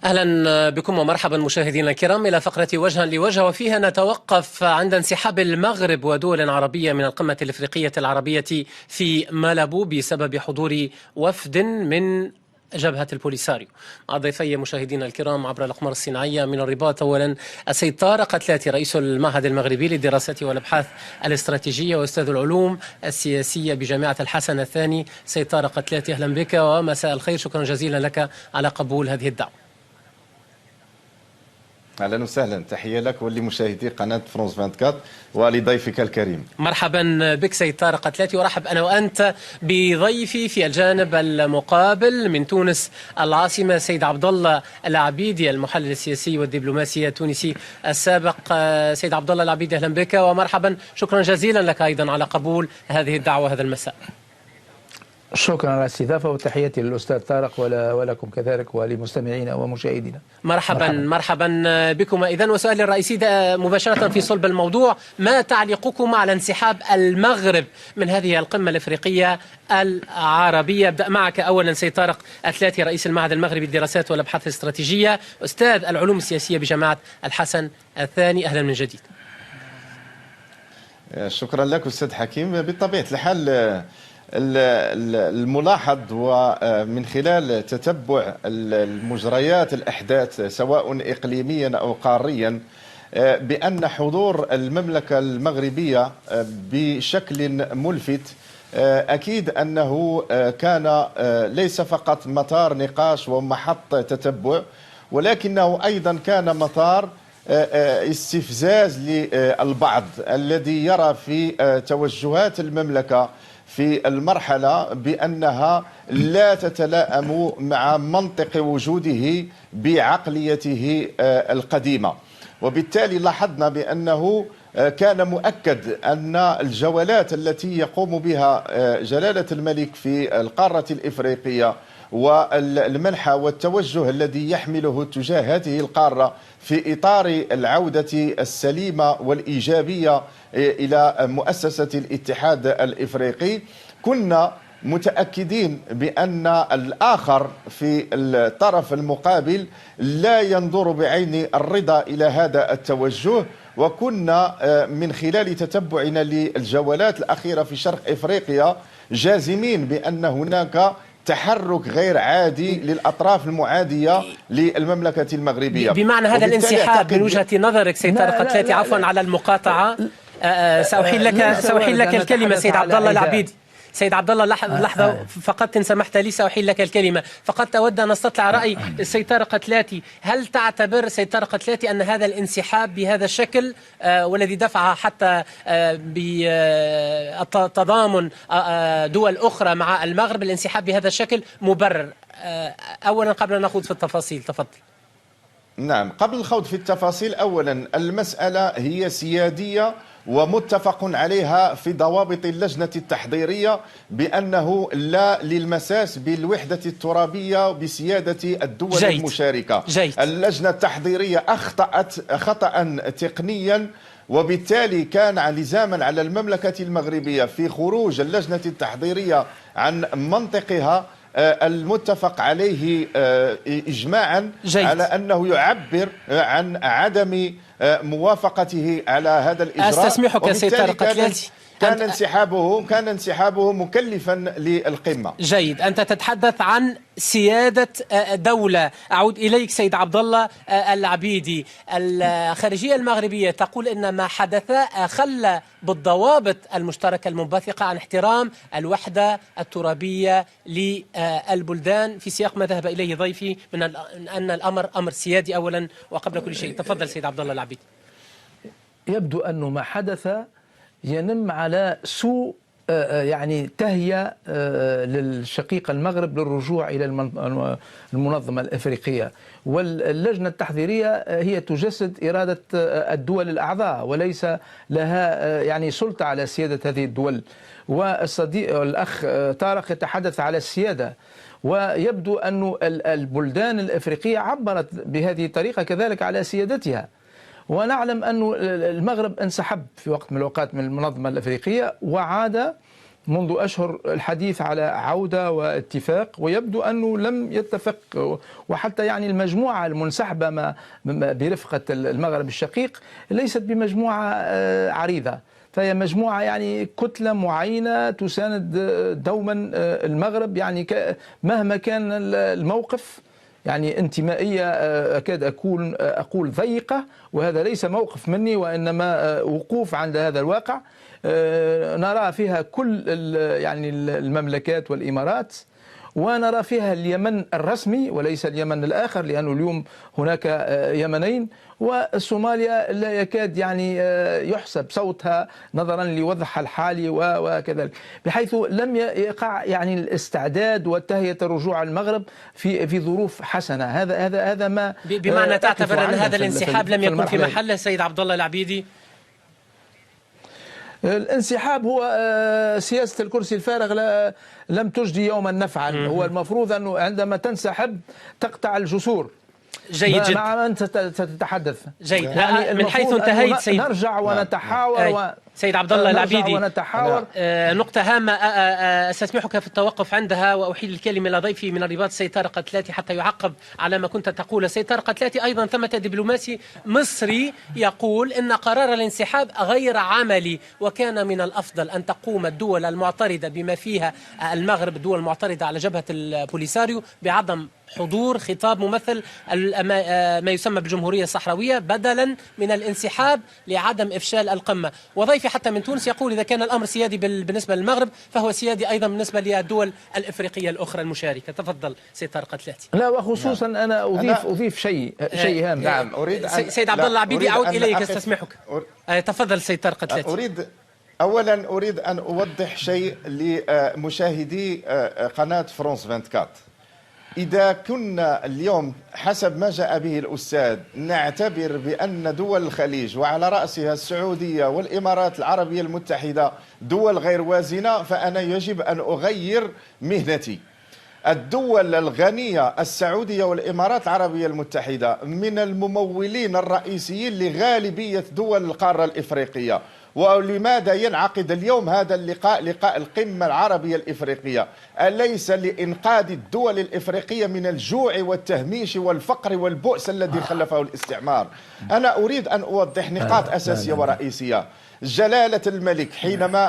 أهلا بكم ومرحبا مشاهدينا الكرام إلى فقرة وجها لوجه، وفيها نتوقف عند انسحاب المغرب ودول عربية من القمة الإفريقية العربية في مالابو بسبب حضور وفد من جبهة البوليساريو. مع ضيفي مشاهدينا الكرام عبر الأقمار الصناعية من الرباط، أولا السيد طارق قتلاتي رئيس المعهد المغربي للدراسات والأبحاث الاستراتيجية وأستاذ العلوم السياسية بجامعة الحسن الثاني. سيد طارق قتلاتي، أهلا بك ومساء الخير، شكرا جزيلا لك على قبول هذه الدعوة. اهلا وسهلا، تحيه لك ولمشاهدي قناه فرانس 24 ولضيفك الكريم. مرحبا بك سيد طارق قتلاتي، ورحب انا وانت بضيفي في الجانب المقابل من تونس العاصمه سيد عبد الله العبيدي، المحلل السياسي والدبلوماسي التونسي السابق. سيد عبد الله العبيدي، اهلا بك ومرحبا، شكرا جزيلا لك ايضا على قبول هذه الدعوه هذا المساء. شكرا على الاستضافة وتحياتي للأستاذ طارق ولكم كذلك ولمستمعينا ومشاهدينا. مرحبا بكم. إذن وسؤالي الرئيسي مباشرة في صلب الموضوع، ما تعليقكم على انسحاب المغرب من هذه القمة الإفريقية العربية؟ أبدأ معك أولا سيد طارق قتلاتي رئيس المعهد المغربي للدراسات والأبحاث الاستراتيجية، أستاذ العلوم السياسية بجامعة الحسن الثاني، أهلا من جديد. شكرا لك أستاذ حكيم. بطبيعة الحال الملاحظ ومن خلال تتبع المجريات الأحداث سواء إقليميا أو قاريا بأن حضور المملكة المغربية بشكل ملفت أكيد أنه كان ليس فقط مسار نقاش ومحط تتبع، ولكنه أيضا كان مسار استفزاز للبعض الذي يرى في توجهات المملكة في المرحلة بأنها لا تتلائم مع منطق وجوده بعقليته القديمة. وبالتالي لاحظنا بأنه كان مؤكد أن الجولات التي يقوم بها جلالة الملك في القارة الإفريقية والمنحى والتوجه الذي يحمله تجاه هذه القارة في إطار العودة السليمة والإيجابية إلى مؤسسة الاتحاد الإفريقي، كنا متأكدين بأن الآخر في الطرف المقابل لا ينظر بعين الرضا إلى هذا التوجه. وكنا من خلال تتبعنا للجولات الأخيرة في شرق إفريقيا جازمين بأن هناك تحرك غير عادي للأطراف المعادية للمملكة المغربية. بمعنى هذا الانسحاب من وجهة نظرك سيد طارق قتلاتي، عفوا على المقاطعة، سأحيل لك الكلمة سيد عبد الله العبيدي. سيد عبد الله لحظة فقط إن سمحت لي، سأحيل لك الكلمة. فقط أود أن أستطلع رأي السيد طارق قتلاتي. هل تعتبر سيد طارق قتلاتي أن هذا الانسحاب بهذا الشكل والذي دفع حتى بتضامن دول أخرى مع المغرب الانسحاب بهذا الشكل مبرر؟ أولا قبل أن نخوض في التفاصيل، تفضل. نعم، قبل الخوض في التفاصيل، أولا المسألة هي سيادية ومتفق عليها في ضوابط اللجنة التحضيرية بأنه لا للمساس بالوحدة الترابية بسيادة الدول المشاركة. اللجنة التحضيرية أخطأت خطأ تقنيا، وبالتالي كان لزاما على المملكة المغربية في خروج اللجنة التحضيرية عن منطقها المتفق عليه إجماعا على أنه يعبر عن عدم موافقته على هذا الإجراء. أستسمحك سيد طارق قتلاتي، كان انسحابه مكلفا للقمة. جيد، أنت تتحدث عن سيادة دولة. أعود إليك سيد عبد الله العبيدي. الخارجية المغربية تقول إن ما حدث أخل بالضوابط المشتركة المنبثقة عن احترام الوحدة الترابية للبلدان، في سياق ما ذهب إليه ضيفي من أن الأمر أمر سيادي أولا وقبل كل شيء. تفضل سيد عبد الله العبيدي. يبدو أنه ما حدث ينم على سوء يعني تهيئة للشقيق المغرب للرجوع إلى المنظمة الإفريقية، واللجنة التحضيرية هي تجسد إرادة الدول الأعضاء وليس لها يعني سلطة على سيادة هذه الدول. والصديق الأخ طارق يتحدث على السيادة، ويبدو أن البلدان الإفريقية عبرت بهذه الطريقة كذلك على سيادتها. ونعلم أن المغرب انسحب في وقت من الأوقات من المنظمة الأفريقية وعاد منذ أشهر الحديث على عودة واتفاق، ويبدو أنه لم يتفق. وحتى يعني المجموعة المنسحبة برفقة المغرب الشقيق ليست بمجموعة عريضة، فهي مجموعة يعني كتلة معينة تساند دوما المغرب، يعني مهما كان الموقف. يعني انتمائية أكاد أقول ضيقة، وهذا ليس موقف مني وإنما وقوف عند هذا الواقع. نرى فيها كل يعني المملكات والإمارات، ونرى فيها اليمن الرسمي وليس اليمن الآخر، لأنه اليوم هناك يمنين، وصوماليا لا يكاد يعني يحسب صوتها نظرا لوضعها الحالي وكذلك، بحيث لم يقع يعني الاستعداد وتهيئة الرجوع المغرب في ظروف حسنة. هذا ما بمعنى تعتبر أن هذا الانسحاب لم يكن في محله سيد عبد الله العبيدي؟ الانسحاب هو سياسة الكرسي الفارغ لم تجدي يوما نفعا. هو المفروض أنه عندما تنسحب تقطع الجسور. جيد جدا. مع من ستتحدث؟ جيد. يعني من حيث انتهيت سيد نرجع ونتحاور سيد عبد الله العبيدي، ونتحاور. نقطة هامة أستسمحك في التوقف عندها وأحيل الكلمة إلى ضيفي من الرباط السيد طارق قتلاتي حتى يعقب على ما كنت تقول. سيد طارق قتلاتي، أيضا ثمة دبلوماسي مصري يقول إن قرار الانسحاب غير عملي، وكان من الأفضل أن تقوم الدول المعترضة بما فيها المغرب، الدول المعترضة على جبهة البوليساريو، بعدم حضور خطاب ممثل ما يسمى بالجمهورية الصحراوية بدلا من الانسحاب لعدم إفشال القمة. وضيفي حتى من تونس يقول إذا كان الأمر سيادي بالنسبة للمغرب فهو سيادي أيضا بالنسبة للدول الإفريقية الأخرى المشاركة. تفضل سيد طارق قتلاتي. لا، وخصوصا أنا أضيف شيء هام. نعم، أريد سيد عبد الله العبيدي أعود إليك أستسمحك. تفضل سيد طارق قتلاتي. أولا أريد أن أوضح شيء لمشاهدي قناة فرانس 24. إذا كنا اليوم حسب ما جاء به الأستاذ نعتبر بأن دول الخليج وعلى رأسها السعودية والإمارات العربية المتحدة دول غير وازنة، فأنا يجب أن أغير مهنتي. الدول الغنية السعودية والإمارات العربية المتحدة من الممولين الرئيسيين لغالبية دول القارة الإفريقية. ولماذا ينعقد اليوم هذا اللقاء، لقاء القمة العربية الإفريقية؟ أليس لإنقاذ الدول الإفريقية من الجوع والتهميش والفقر والبؤس الذي خلفه الاستعمار؟ أنا أريد أن أوضح نقاط أساسية ورئيسية. جلالة الملك حينما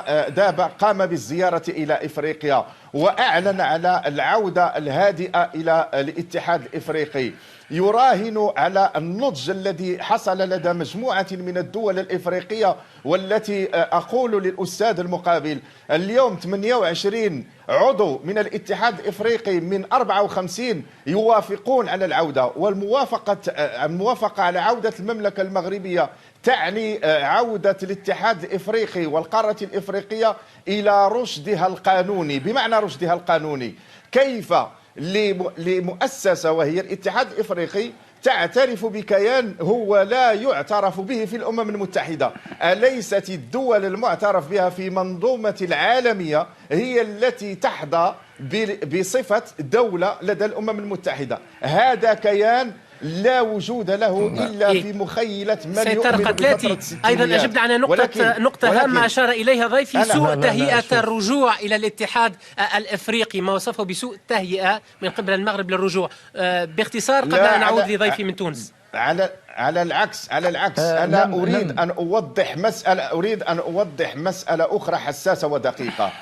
قام بالزيارة إلى إفريقيا وأعلن على العودة الهادئة إلى الاتحاد الإفريقي، يراهن على النضج الذي حصل لدى مجموعة من الدول الإفريقية، والتي أقول للأستاذ المقابل اليوم 28 عضو من الاتحاد الإفريقي من 54 يوافقون على العودة. والموافقة على عودة المملكة المغربية تعني عودة الاتحاد الإفريقي والقارة الإفريقية إلى رشدها القانوني. بمعنى رشدها القانوني، كيف لمؤسسة وهي الاتحاد الإفريقي تعترف بكيان هو لا يعترف به في الأمم المتحدة؟ أليست الدول المعترف بها في منظومة العالمية هي التي تحظى بصفة دولة لدى الأمم المتحدة؟ هذا كيان لا وجود له إلا في مخيلة من يؤمن بفترة الستينيات. أيضا أجبنا على نقطة هامة أشار إليها ضيفي، سوء تهيئة الرجوع إلى الاتحاد الإفريقي، ما وصفه بسوء تهيئة من قبل المغرب للرجوع. باختصار قبل أن أعود لضيفي من تونس. على العكس أنا أريد أن أوضح مسألة أخرى حساسة ودقيقة.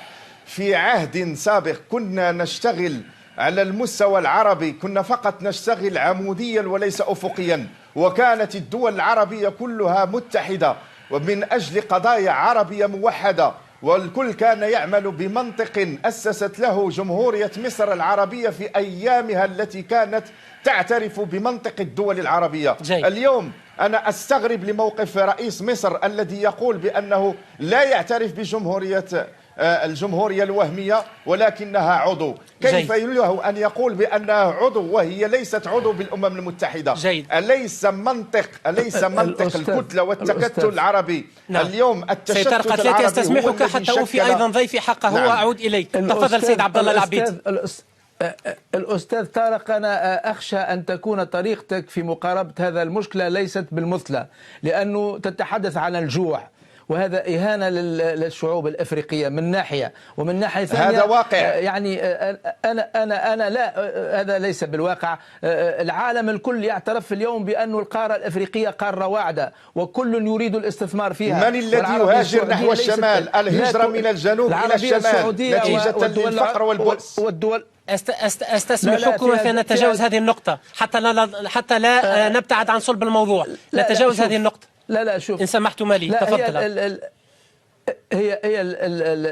في عهد سابق كنا نشتغل على المستوى العربي، كنا فقط نشتغل عموديا وليس أفقيا، وكانت الدول العربية كلها متحدة ومن أجل قضايا عربية موحدة، والكل كان يعمل بمنطق أسست له جمهورية مصر العربية في أيامها التي كانت تعترف بمنطق الدول العربية. اليوم أنا أستغرب لموقف رئيس مصر الذي يقول بأنه لا يعترف بجمهورية الجمهورية الوهمية ولكنها عضو. كيف له أن يقول بأنها عضو وهي ليست عضو بالأمم المتحدة؟ أليس منطق الكتلة والتكتل العربي؟ اليوم التشتت العربي أستسمحك حتى أوفي أيضا ضيفي حقه وأعود إليك. تفضل سيد عبد الله العبيدي. الأستاذ طارق، أنا أخشى أن تكون طريقتك في مقاربة هذا المشكلة ليست بالمثلى، لأنه تتحدث عن الجوع وهذا إهانة للشعوب الأفريقية من ناحية، ومن ناحية ثانية هذا واقع. يعني أنا لا، هذا ليس بالواقع. العالم الكل يعترف اليوم بأن القارة الأفريقية قارة واعدة وكل يريد الاستثمار فيها. من الذي يهاجر نحو الشمال؟ الهجرة من الجنوب إلى الشمال نتيجة للفقر والبؤس. والدول أستسمحكم في أن نتجاوز هذه النقطة حتى لا نبتعد عن صلب الموضوع. نتجاوز هذه النقطة. لا شوف، إن سمحتم لي تفضل. هي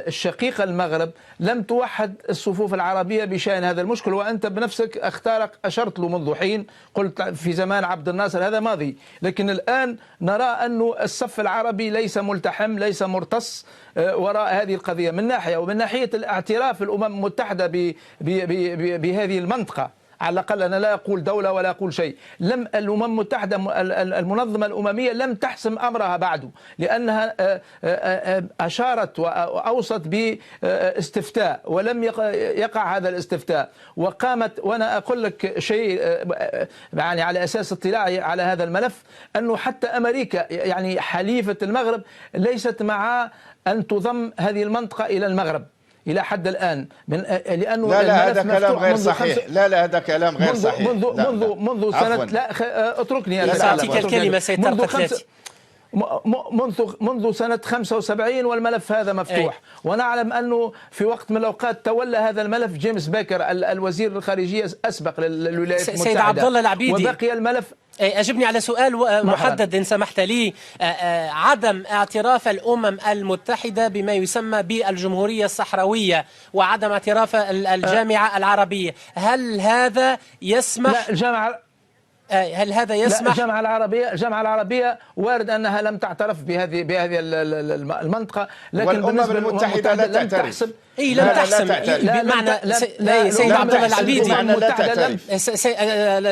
الشقيقة المغرب لم توحد الصفوف العربية بشأن هذا المشكل، وأنت بنفسك أشرت له منذ حين، قلت في زمان عبد الناصر هذا ماضي، لكن الآن نرى أن الصف العربي ليس ملتحم، ليس مرتص وراء هذه القضية من ناحية، ومن ناحية الاعتراف الأمم المتحدة بهذه المنطقة. على الأقل أنا لا أقول دولة ولا أقول شيء. الأمم المتحدة المنظمة الأممية لم تحسم أمرها بعد، لأنها أشارت وأوصت باستفتاء ولم يقع هذا الاستفتاء، وقامت، وأنا أقول لك شيء يعني على أساس اطلاعي على هذا الملف، أنه حتى أمريكا يعني حليفة المغرب ليست مع أن تضم هذه المنطقة إلى المغرب إلى حد الآن، لأنه لا هذا كلام غير صحيح. لا هذا كلام غير صحيح. منذ سنة، لا اتركني أنا سأعطيك الكلمة سيد طرقتلاتي. منذ سنة 75 والملف هذا مفتوح. ونعلم أنه في وقت من الأوقات تولى هذا الملف جيمس بيكر الوزير الخارجية أسبق للولايات المتحدة، سيد عبد الله العبيدي، وبقي الملف. أجبني على سؤال محدد إن سمحت لي. عدم اعتراف الأمم المتحدة بما يسمى بالجمهورية الصحراوية وعدم اعتراف الجامعة العربية، هل هذا يسمح؟ لا، هل هذا يسمح؟ الجامعة العربية وارد أنها لم تعترف بهذه المنطقة، لكن والأمم المتحدة لا تعترف. لم تحسم. بمعنى سيد عبد الله العبيدي،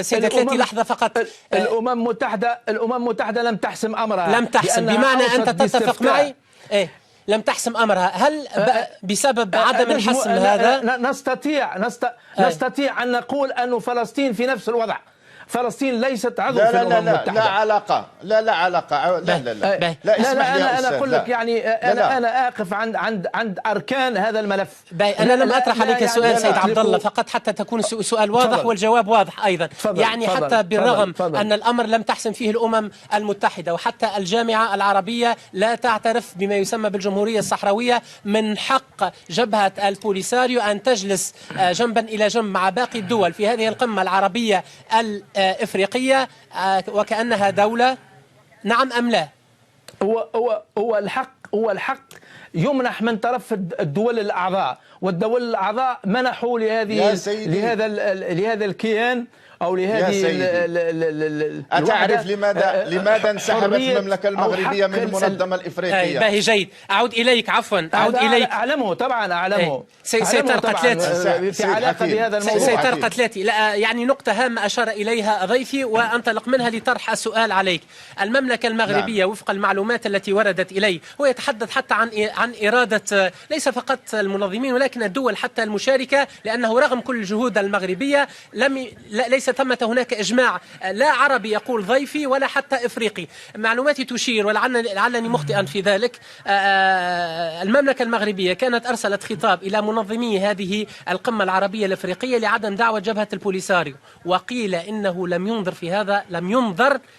سيد أتلاتي لحظة فقط. الأمم المتحدة لم تحسم أمرها. لم تحسم بمعنى أنت تتفق معي؟ لم تحسم أمرها. هل بسبب عدم الحسم هذا نستطيع أن نقول أن فلسطين في نفس الوضع؟ فلسطين ليست عضو في الأمم المتحدة. لا علاقة. لا علاقة. لا أنا أقول لك يعني أنا أقف عند أركان هذا الملف. أنا لم أطرح عليك سؤال سيد عبد الله، فقط حتى تكون السؤال واضح والجواب واضح أيضا. يعني حتى بالرغم أن الأمر لم تحسم فيه الأمم المتحدة وحتى الجامعة العربية لا تعترف بما يسمى بالجمهورية الصحراوية، من حق جبهة البوليساريو أن تجلس جنبا إلى جنب مع باقي الدول في هذه القمة العربية إفريقية وكأنها دولة. نعم أم لا؟ هو الحق يمنح من طرف الدول الأعضاء، والدول الأعضاء منحوا لهذا الكيان أو لهذه أتعرف لماذا انسحبت المملكة المغربية من المنظمة الإفريقية؟ باهي جيد. أعود إليك. أعود إليك. أعلمه طبعا، أعلمه. سيترقتلاتي في علاقة بهذا الموضوع. سيترقتلاتي، لا يعني نقطة هامة أشار إليها ضيفي وأنطلق منها لطرح السؤال عليك. المملكة المغربية وفق المعلومات التي وردت إلي، هو يتحدث حتى عن إرادة ليس فقط المنظمين ولكن الدول حتى المشاركة، لأنه رغم كل الجهود المغربية ليس ثمة هناك إجماع لا عربي يقول ضيفي ولا حتى إفريقي. معلوماتي تشير ولعلني مخطئا في ذلك، المملكة المغربية كانت أرسلت خطاب إلى منظمي هذه القمة العربية الإفريقية لعدم دعوة جبهة البوليساريو، وقيل إنه لم ينظر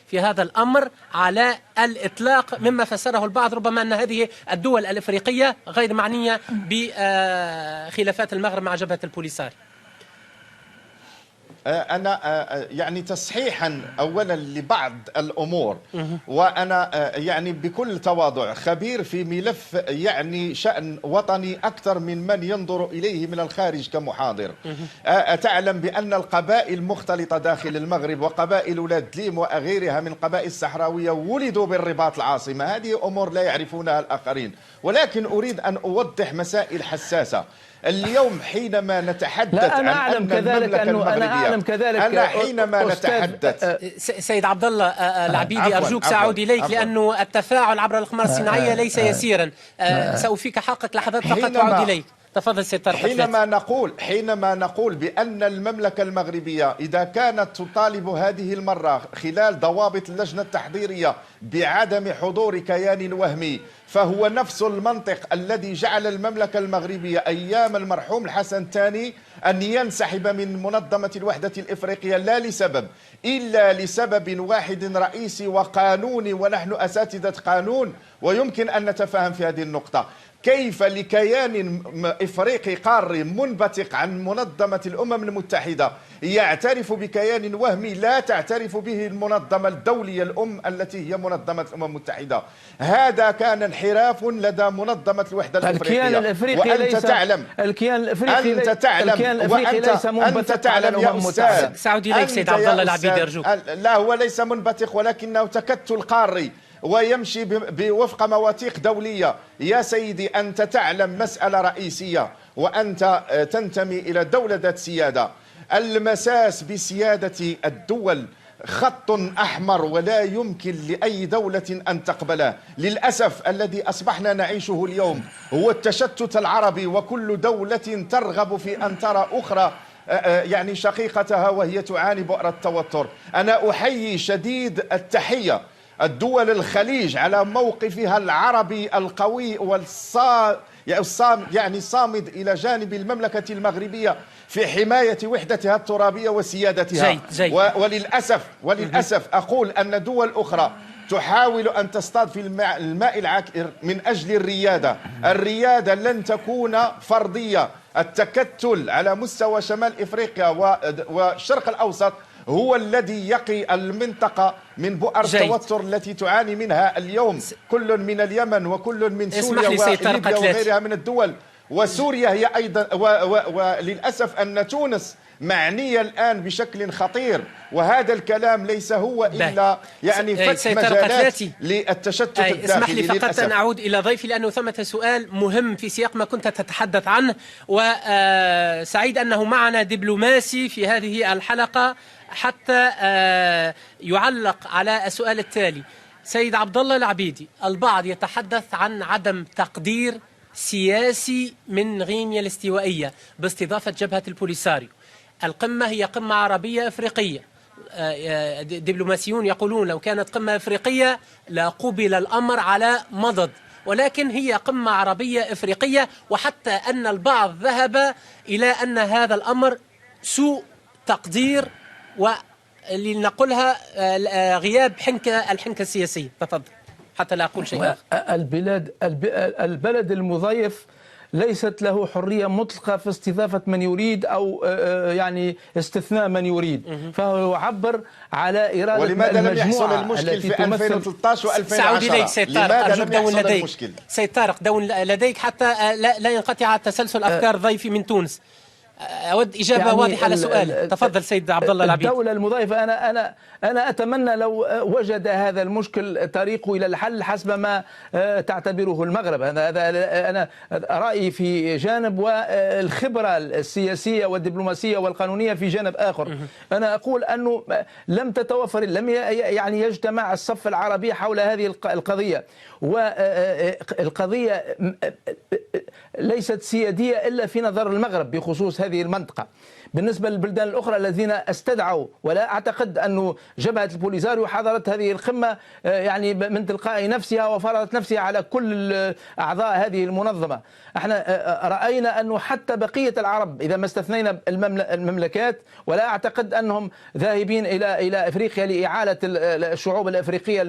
في هذا الأمر على الإطلاق، مما فسره البعض ربما أن هذه الدول الإفريقية غير معنية بخلافات المغرب مع جبهة البوليساريو. أنا يعني تصحيحا أولا لبعض الأمور، وأنا يعني بكل تواضع خبير في ملف يعني شأن وطني أكثر من ينظر إليه من الخارج كمحاضر. تعلم بأن القبائل مختلطة داخل المغرب، وقبائل أولاد ليم وغيرها من قبائل الصحراوية ولدوا بالرباط العاصمة. هذه أمور لا يعرفونها الآخرين، ولكن أريد أن أوضح مسائل حساسة. اليوم حينما نتحدث عن أن المملكة المغربية، أنا حينما نتحدث سيد عبد الله العبيدي أرجوك سأعود إليك، لأنه التفاعل عبر الأقمار الصناعية ليس يسيرا. سأوفيك حقك لحظات فقط وأعود إليك. تفضل سيد طارق. حينما نقول بأن المملكة المغربية إذا كانت تطالب هذه المرة خلال ضوابط اللجنة التحضيرية بعدم حضور كيان وهمي، فهو نفس المنطق الذي جعل المملكة المغربية أيام المرحوم الحسن الثاني أن ينسحب من منظمة الوحدة الإفريقية، لا لسبب إلا لسبب واحد رئيسي وقانوني، ونحن أساتذة قانون ويمكن أن نتفاهم في هذه النقطة. كيف لكيان إفريقي قاري منبثق عن منظمة الأمم المتحدة يعترف بكيان وهمي لا تعترف به المنظمة الدولية الأم التي هي منظمة الأمم المتحدة؟ هذا كان انحراف لدى منظمة الوحدة الإفريقية. الكيان الإفريقي وأنت ليس تعلم الكيان الإفريقي أنت تعلم الكيان الإفريقي ليس منبثق على الأمم المتحدة. سأعود إليك سيد عبد الله العبيدي أرجوك. لا، هو ليس منبثق ولكنه تكتل قاري ويمشي بوفق مواثيق دولية. يا سيدي، أنت تعلم مسألة رئيسية وأنت تنتمي إلى دولة ذات سيادة. المساس بسيادة الدول خط أحمر ولا يمكن لأي دولة أن تقبله. للأسف الذي أصبحنا نعيشه اليوم هو التشتت العربي، وكل دولة ترغب في أن ترى أخرى يعني شقيقتها وهي تعاني بؤر التوتر. أنا أحيي شديد التحية الدول الخليج على موقفها العربي القوي يعني الصامد إلى جانب المملكة المغربية في حماية وحدتها الترابية وسيادتها. جيد. وللأسف أقول أن دول أخرى تحاول أن تصطاد في الماء العكر من أجل الريادة لن تكون فردية. التكتل على مستوى شمال إفريقيا والشرق الأوسط هو الذي يقي المنطقة من بؤر التوتر التي تعاني منها اليوم كل من اليمن وكل من سوريا وليبيا وغيرها من الدول. وسوريا هي أيضا وللأسف أن تونس معنية الآن بشكل خطير، وهذا الكلام ليس هو إلا يعني فتح مجالات للتشتت الداخلي. اسمح لي فقط أن أعود إلى ضيفي لأنه ثمة سؤال مهم في سياق ما كنت تتحدث عنه، وسعيد أنه معنا دبلوماسي في هذه الحلقة حتى يعلق على السؤال التالي. سيد عبد الله العبيدي، البعض يتحدث عن عدم تقدير سياسي من غينيا الاستوائية باستضافة جبهة البوليساريو. القمة هي قمة عربية إفريقية، دبلوماسيون يقولون لو كانت قمة إفريقية لقبل الأمر على مضض، ولكن هي قمة عربية إفريقية، وحتى أن البعض ذهب إلى أن هذا الأمر سوء تقدير ولنقولها غياب الحنكة السياسية. تفضل حتى لا أقول شيء آخر. البلد المضيف ليست له حرية مطلقة في استضافة من يريد أو يعني استثناء من يريد، فهو يعبر على إرادة ولماذا لم يحصل المشكل في 2013 و2010؟ سأعود إليك سيد طارق، أرجوك دون لديك سيد طارق، دون لديك حتى لا ينقطع تسلسل أفكار ضيفي من تونس. أود إجابة يعني واضحة على سؤال. تفضل سيد عبد الله العبيدي. الدولة المضيفة أنا أتمنى لو وجد هذا المشكل طريقه إلى الحل حسب ما تعتبره المغرب. أنا رأيي في جانب والخبرة السياسية والدبلوماسية والقانونية في جانب آخر. أنا أقول أنه لم يعني يجتمع الصف العربي حول هذه القضية، والقضية ليست سيادية إلا في نظر المغرب بخصوص هذه المنطقة. بالنسبة للبلدان الأخرى الذين استدعوا، ولا أعتقد أن جبهة البوليساريو حضرت هذه القمة يعني من تلقاء نفسها وفرضت نفسها على كل أعضاء هذه المنظمة. احنا رأينا أنه حتى بقية العرب إذا ما استثنينا المملكات، ولا أعتقد أنهم ذاهبين إلى إفريقيا لإعالة الشعوب الأفريقية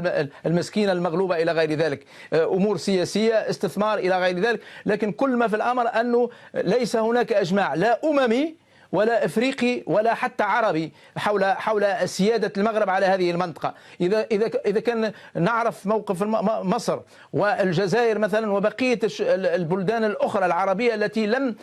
المسكينة المغلوبة إلى غير ذلك، أمور سياسية، استثمار إلى غير ذلك. لكن كل ما في الأمر أنه ليس هناك إجماع لا أممي ولا إفريقي ولا حتى عربي حول سيادة المغرب على هذه المنطقة. إذا كان نعرف موقف مصر والجزائر مثلا وبقية البلدان الأخرى العربية التي لم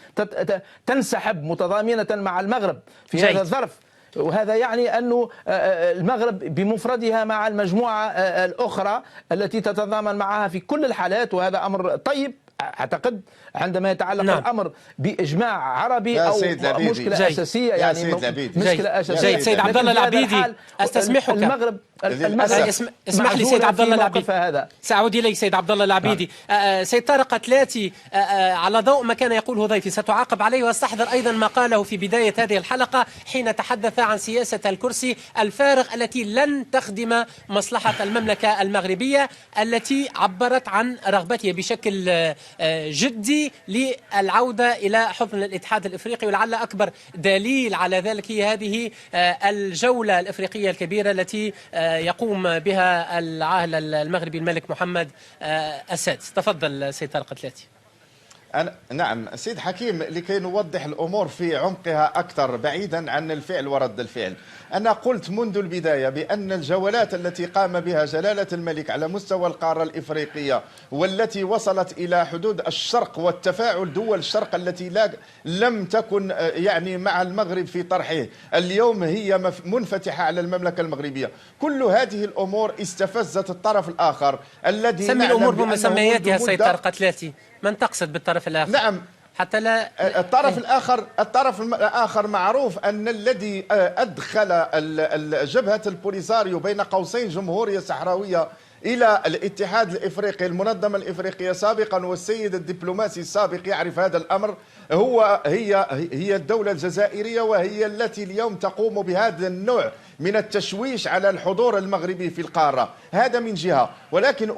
تنسحب متضامنة مع المغرب في هذا الظرف، وهذا يعني أن المغرب بمفردها مع المجموعة الأخرى التي تتضامن معها في كل الحالات، وهذا أمر طيب أعتقد عندما يتعلق الأمر بإجماع عربي أو مشكلة أساسية، يعني مشكلة أساسية. سيد عبد الله العبيدي، أستسمحك، المغرب اسمح لي سيد عبد الله العبيدي، هذا سأعود إليك سيد عبد الله العبيدي. سيد طارق قتلاتي، على ضوء ما كان يقوله ضيفي ستعاقب عليه، واستحضر أيضا ما قاله في بداية هذه الحلقة حين تحدث عن سياسة الكرسي الفارغ التي لن تخدم مصلحة المملكة المغربية، التي عبرت عن رغبتها بشكل جدي للعودة إلى حضن الاتحاد الإفريقي. ولعل أكبر دليل على ذلك هي هذه الجولة الإفريقية الكبيرة التي يقوم بها العاهل المغربي الملك محمد السادس. تفضل سيد طارق قتلاتي. نعم سيد حكيم، لكي نوضح الأمور في عمقها أكثر بعيدا عن الفعل ورد الفعل، أنا قلت منذ البداية بأن الجولات التي قام بها جلالة الملك على مستوى القارة الإفريقية والتي وصلت إلى حدود الشرق والتفاعل دول الشرق التي لم تكن يعني مع المغرب في طرحه، اليوم هي منفتحة على المملكة المغربية، كل هذه الأمور استفزت الطرف الآخر الذي سمي الأمور بمسمياتها سيد طارق قتلاتي. من تقصد بالطرف الآخر؟ نعم حتى لا الطرف الآخر معروف أن الذي أدخل جبهة البوليساريو بين قوسين جمهورية صحراوية إلى الاتحاد الإفريقي المنظمة الإفريقية سابقا، والسيد الدبلوماسي السابق يعرف هذا الأمر، هي الدولة الجزائرية، وهي التي اليوم تقوم بهذا النوع من التشويش على الحضور المغربي في القارة. هذا من جهة، ولكن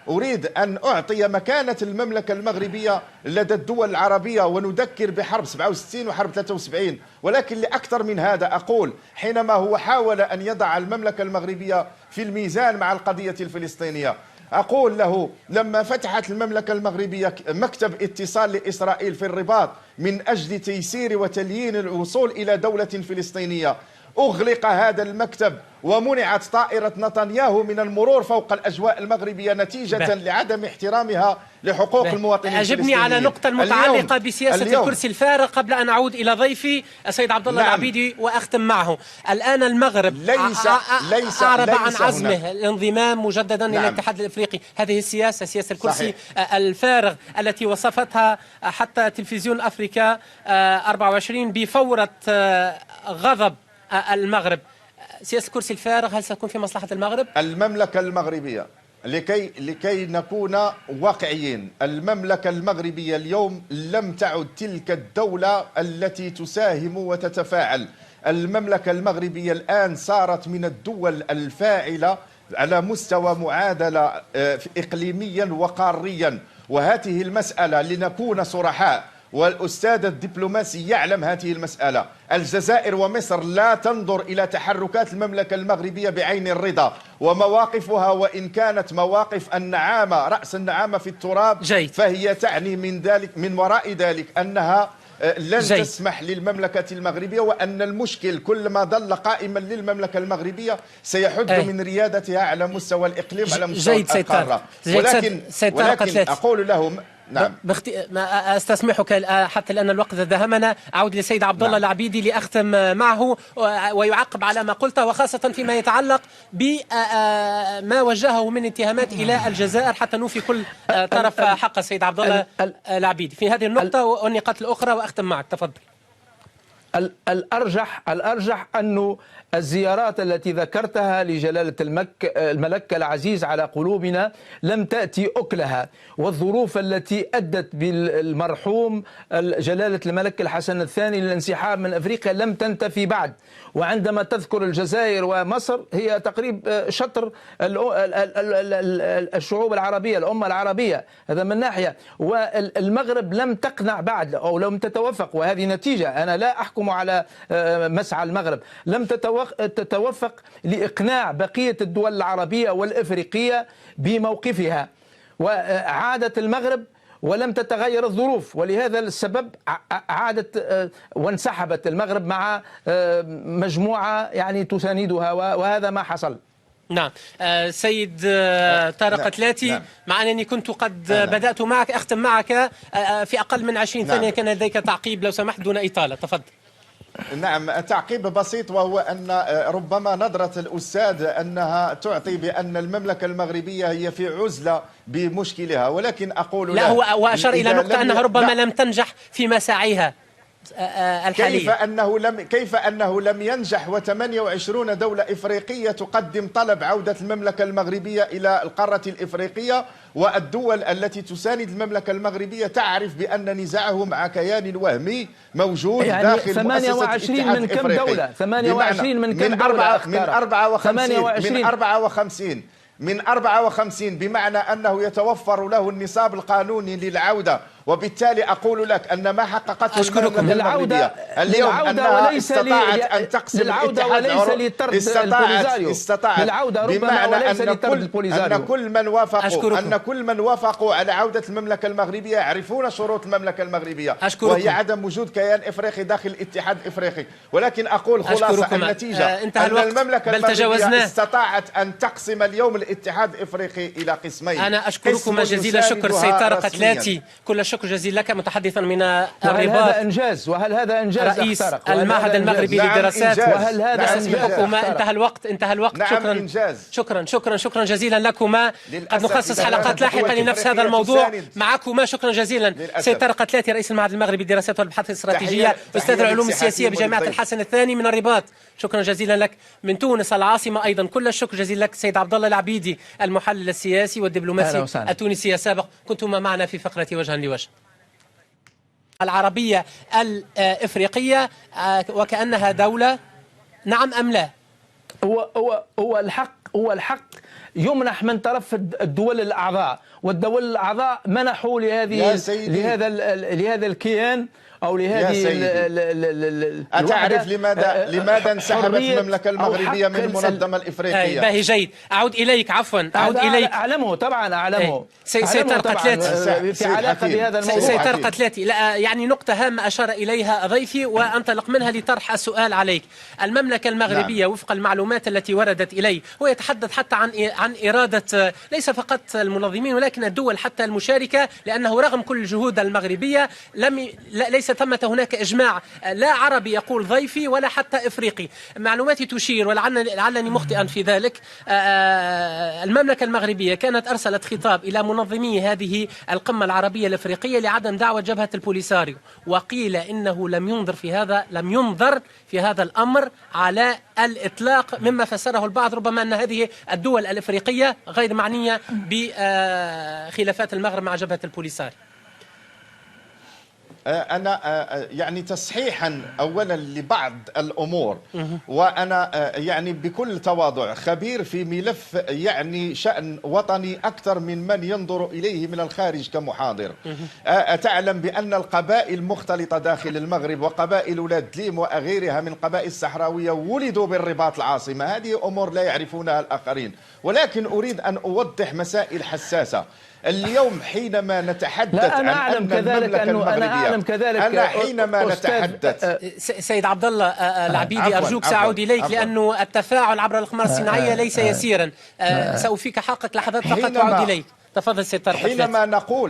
أريد أن أعطي مكانة المملكة المغربية لدى الدول العربية، ونذكر بحرب 67 وحرب 73، ولكن لأكثر من هذا أقول حينما هو حاول أن يضع المملكة المغربية في الميزان مع القضية الفلسطينية، أقول له لما فتحت المملكة المغربية مكتب اتصال لإسرائيل في الرباط من أجل تيسير وتليين الوصول إلى دولة فلسطينية، أغلق هذا المكتب ومنعت طائرة نتنياهو من المرور فوق الأجواء المغربية نتيجة لعدم احترامها لحقوق المواطنين أجبني على نقطة متعلقة بسياسة الكرسي الفارغ قبل أن أعود إلى ضيفي السيد عبد الله العبيدي وأختم معه. الآن المغرب أعرب عن عزمه الانضمام مجددا إلى الاتحاد الإفريقي. هذه السياسة، سياسة الكرسي الفارغ التي وصفتها حتى تلفزيون أفريكا 24 بفورة غضب المغرب، سياسة الكرسي الفارغ هل ستكون في مصلحة المغرب؟ المملكة المغربية لكي نكون واقعيين، المملكة المغربية اليوم لم تعد تلك الدولة التي تساهم وتتفاعل. المملكة المغربية الآن صارت من الدول الفاعلة على مستوى معادلة إقليميا وقاريا، وهذه المسألة لنكون صرحاء والأستاذ الدبلوماسي يعلم هذه المسألة، الجزائر ومصر لا تنظر إلى تحركات المملكة المغربية بعين الرضا، ومواقفها وإن كانت مواقف النعامة رأس النعامة في التراب جيد. فهي تعني من وراء ذلك أنها لن تسمح للمملكة المغربية، وأن المشكل كلما ظل قائما للمملكة المغربية سيحد من ريادتها على مستوى الإقليم على مستوى القارة. ولكن أقول لهم نعم استسمحك حتى لأن الوقت دهمنا، أعود للسيد عبد الله العبيدي لأختم معه ويعقب على ما قلته، وخاصة فيما يتعلق بما وجهه من اتهامات إلى الجزائر حتى نوفي كل طرف حق. السيد عبد الله العبيدي في هذه النقطة والنقاط الأخرى وأختم معك، تفضل. الأرجح أن الزيارات التي ذكرتها لجلالة الملك العزيز على قلوبنا لم تأتي أكلها، والظروف التي أدت بالمرحوم جلالة الملك الحسن الثاني للانسحاب من أفريقيا لم تنتفي بعد. وعندما تذكر الجزائر ومصر هي تقريب شطر الشعوب العربية، الأمة العربية، هذا من ناحية. والمغرب لم تقنع بعد أو لم تتوفق، وهذه نتيجة. أنا لا أحكم على مسعى المغرب، لم تتوفق لإقناع بقية الدول العربية والإفريقية بموقفها، وعادت المغرب ولم تتغير الظروف، ولهذا السبب عادت وانسحبت المغرب مع مجموعة يعني تساندها، وهذا ما حصل. نعم سيد طارق قتلاتي، نعم. مع أنني كنت قد بدأت معك، أختم معك في أقل من 20 ثانية. كان لديك تعقيب لو سمحت دون إطالة، تفضل. نعم تعقيب بسيط، وهو أن ربما نظرة الأستاذ أنها تعطي بأن المملكة المغربية هي في عزلة بمشكلها، ولكن أقول لا، هو أشار إلى نقطة أنها ربما لم تنجح في مساعيها. الحالية. كيف أنه لم ينجح و28 دولة إفريقية تقدم طلب عودة المملكة المغربية إلى القارة الإفريقية، والدول التي تساند المملكة المغربية تعرف بأن نزاعه مع كيان وهمي موجود يعني داخل 28 من كم دولة؟ 28 من كم دولة؟ من 54 بمعنى أنه يتوفر له النصاب القانوني للعودة، وبالتالي أقول لك أن ما حققته المملكة المغربية اليوم أنها استطاعت أن تقسم الاتحاد استطاعت بمعنى أن كل من وافقوا على عودة المملكة المغربية يعرفون شروط المملكة المغربية، وهي عدم وجود كيان إفريقي داخل الاتحاد الإفريقي. ولكن أقول خلاصة النتيجة أن المملكة المغربية استطاعت أن تقسم اليوم الاتحاد الإفريقي إلى قسمين. أنا أشكركم جزيل الشكر سيد طارق قتلاتي، كل الشكر جزيل لك، متحدثا من الرباط. وهل هذا إنجاز رئيس المعهد المغربي للدراسات. وهل هذا أسمحكما انتهى الوقت. نعم شكرا جزيلا لكما. قد نخصص حلقات لاحقة لنفس هذا الموضوع معكما. شكرا جزيلا سيد طارق قتلاتي، رئيس المعهد المغربي للدراسات والابحاث الاستراتيجية، أستاذ العلوم السياسية بجامعة الحسن الثاني من الرباط. شكرا جزيلا لك. من تونس العاصمة أيضا كل الشكر جزيل لك سيد عبد الله العبيدي، المحلل السياسي والدبلوماسي التونسي السابق. كنتما معنا في فقرة وجها لوجه. العربية الإفريقية وكأنها دولة، نعم أم لا؟ هو الحق يمنح من طرف الدول الأعضاء، والدول الأعضاء منحوا لهذا الكيان أو لهذه أتعرف لماذا انسحبت المملكة المغربية من المنظمة الإفريقية؟ باهي جيد. أعود إليك. أعود إليك. أعلمه طبعا، أعلمه سيد طارق قتلاتي في علاقة بهذا الموضوع. سيد طارق قتلاتي، لا يعني نقطة هامة أشار إليها ضيفي وأنطلق منها لطرح السؤال عليك. المملكة المغربية وفق المعلومات التي وردت إلي، هو يتحدث حتى عن إرادة ليس فقط المنظمين ولكن الدول حتى المشاركة، لأنه رغم كل الجهود المغربية ليس ثمة هناك إجماع لا عربي يقول ضيفي ولا حتى إفريقي. معلوماتي تشير ولعلني مخطئا في ذلك، المملكة المغربية كانت أرسلت خطاب إلى منظمي هذه القمة العربية الإفريقية لعدم دعوة جبهة البوليساريو، وقيل إنه لم ينظر في هذا الأمر على الإطلاق، مما فسره البعض ربما أن هذه الدول الإفريقية غير معنية بخلافات المغرب مع جبهة البوليساريو. أنا يعني تصحيحا أولا لبعض الأمور، وأنا يعني بكل تواضع خبير في ملف يعني شأن وطني أكثر من ينظر إليه من الخارج كمحاضر. أتعلم بأن القبائل مختلطة داخل المغرب، وقبائل ولاد دليم وغيرها من قبائل الصحراوية ولدوا بالرباط العاصمة. هذه أمور لا يعرفونها الآخرين، ولكن أريد أن أوضح مسائل حساسة. اليوم حينما نتحدث عن أن المملكة المغربية، أنا حينما نتحدث سيد عبد الله العبيدي، أرجوك سأعود إليك لأنه التفاعل عبر الأقمار الصناعية ليس يسيرا. سأوفيك حقك لحظات فقط وأعود إليك. تفضل سيد طارق.